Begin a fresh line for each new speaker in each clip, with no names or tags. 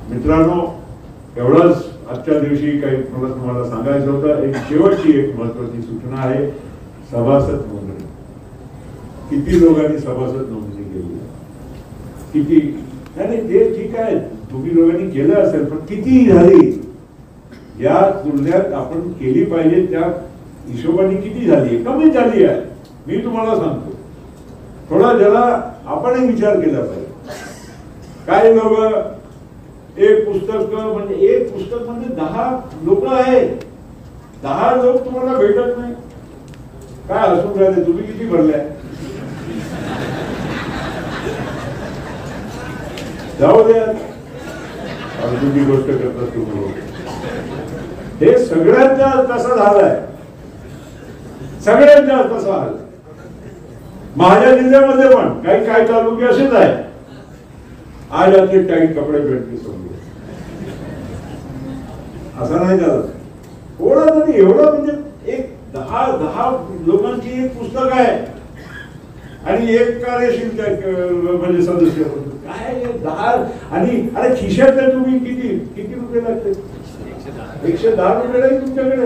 मित्रांनो, एवढंच आजच्या दिवशी काही मला तुम्हाला सांगायचं होतं. एक शेवटची एक महत्वाची सूचना आहे, सभासद नोंदणी. किती लोकांनी सभासद नोंदणी केली? किती? नाही ते ठीक आहे, तुम्ही लोकांनी केलं असेल, पण किती झाली? या तुलनेत आपण केली पाहिजे त्या हिशोबाने किती झाली? कमी झाली आहे. मी तुम्हाला सांगतो, थोडा जरा आपणही विचार केला पाहिजे. काही लोक एक पुस्तक म्हणजे 10 लोक आहेत, 10 लोक तुम्हाला भेटत नाही. काय हसून राहिले? तुम्ही किती भरले? जाऊ द्या, तुम्ही गोष्ट करता तुम्ही. हे सगळ्यांचा तसा झालाय, सगळ्यांचा तसा झाला. माझ्या जिल्ह्यामध्ये पण काही तालुके असेच आहे. आज आजचे टाईट कपडे भेटते समजून असं नाही झालं. थोडा तरी एवढं म्हणजे एक 10 लोकांची एक पुस्तक आहे आणि एक कार्यशील म्हणजे सदस्य काय 10. आणि अरे खिशातले तुम्ही किती रुपये लागते? 110 रुपये नाही तुमच्याकडे.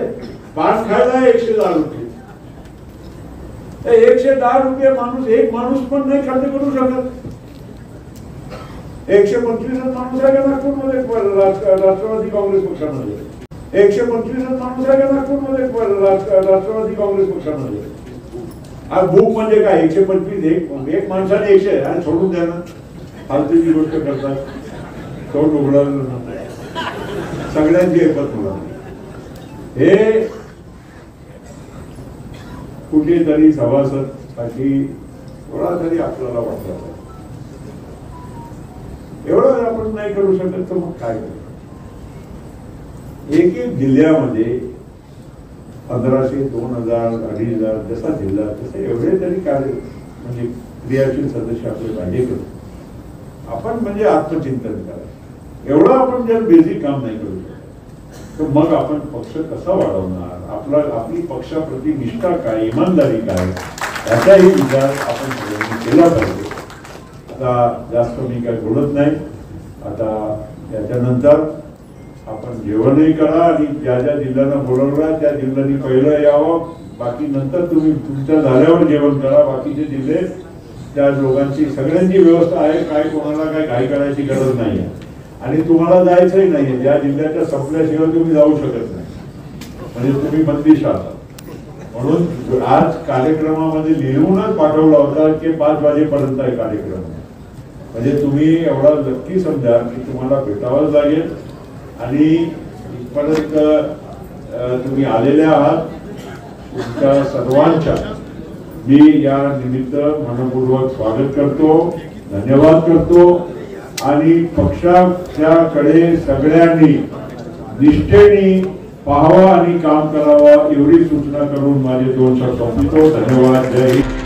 पान खायला 110 रुपये. 110 रुपये माणूस, एक माणूस पण नाही खर्च करू शकत. 125 माणूस आहे का नागपूरमध्ये राष्ट्रवादी काँग्रेस पक्षामध्ये? 125 माणूस आहे का नागपूरमध्ये राष्ट्रवादी काँग्रेस पक्षामध्ये? आज भूक म्हणजे काय? 125 एक माणसाने 100 आणि सोडून द्या ना. फालतूची गोष्ट करतात. तोंड उघडलं सगळ्यांची एकच मुलं. हे कुठेतरी सभासद साठी थोडा तरी आपल्याला वाटलं. एवढं आपण नाही करू शकत तर मग काय करू? एक जिल्ह्यामध्ये 1500, 2000, 2500 जसा जिल्हा तसे एवढे तरी कार्य म्हणजे क्रियाशील सदस्य आपले पाहिजे करू. आपण म्हणजे आत्मचिंतन करा. एवढं आपण जर बेसिक काम नाही करू शकत तर मग आपण पक्ष कसा वाढवणार? आपली पक्षाप्रती निष्ठा काय, इमानदारी काय, याचाही विचार आपण सगळ्यांनी केला पाहिजे. आता जास्त मी काय बोलत नाही. आता याच्यानंतर आपण जेवणही करा आणि ज्या ज्या जिल्ह्यांना बोलवला त्या जिल्ह्यांनी पहिलं यावं. बाकी नंतर तुम्ही तुमच्या झाल्यावर जेवण करा. बाकीचे जिल्हे त्या लोकांची सगळ्यांची व्यवस्था आहे. काय कोणाला काय घाई करायची गरज नाही आहे आणि तुम्हाला जायचंही नाहीये. ज्या जिल्ह्याच्या संपल्याशिवाय तुम्ही जाऊ शकत नाही, म्हणजे तुम्ही बंदिश आहात. म्हणून आज कार्यक्रमामध्ये लिहूनच पाठवला होता की 5 वाजेपर्यंत आहे कार्यक्रम. म्हणजे तुम्ही एवढा नक्की समजा की तुम्हाला भेटावंच लागेल आणि इथपर्यंत तुम्ही आलेले आहात. तुमच्या सर्वांच्या मी या निमित्त मनपूर्वक स्वागत करतो, धन्यवाद करतो आणि पक्षाच्याकडे सगळ्यांनी निष्ठेने पाहावा आणि काम करावा एवढी सूचना करून माझे 2 शब्द संपवितो. धन्यवाद. जय हिंद.